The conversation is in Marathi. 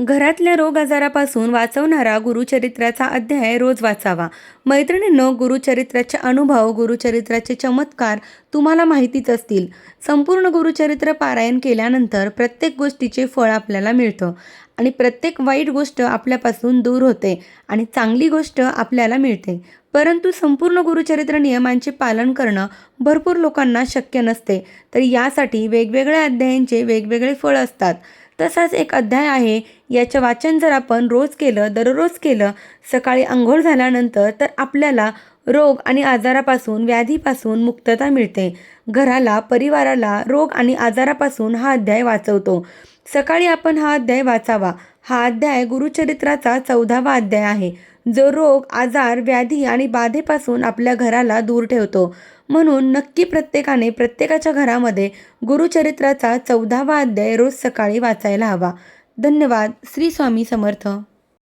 घरातल्या रोग आजारापासून वाचवणारा गुरुचरित्राचा अध्याय रोज वाचावा. मैत्रिणींनो, गुरुचरित्राचे अनुभव, गुरुचरित्राचे चमत्कार तुम्हाला माहितीच असतील. संपूर्ण गुरुचरित्र पारायण केल्यानंतर प्रत्येक गोष्टीचे फळ आपल्याला मिळतं आणि प्रत्येक वाईट गोष्ट आपल्यापासून दूर होते आणि चांगली गोष्ट आपल्याला मिळते. परंतु संपूर्ण गुरुचरित्र नियमांचे पालन करणं भरपूर लोकांना शक्य नसते. तर यासाठी वेगवेगळ्या अध्यायांचे वेगवेगळे फळ असतात. तसाच एक अध्याय आहे. याचं वाचन जर आपण रोज केलं, दररोज केलं, सकाळी अंघोळ झाल्यानंतर, तर आपल्याला रोग आणि आजारापासून, व्याधीपासून मुक्तता मिळते. घराला, परिवाराला रोग आणि आजारापासून हा अध्याय वाचवतो. सकाळी आपण हा अध्याय वाचावा. हा अध्याय गुरुचरित्राचा 14वा अध्याय आहे, जो रोग, आजार, व्याधी आणि बाधेपासून आपल्या घराला दूर ठेवतो. म्हणून नक्की प्रत्येकाने प्रत्येकाच्या घरामध्ये गुरुचरित्राचा 14वा अध्याय रोज सकाळी वाचायला हवा. धन्यवाद. श्री स्वामी समर्थ.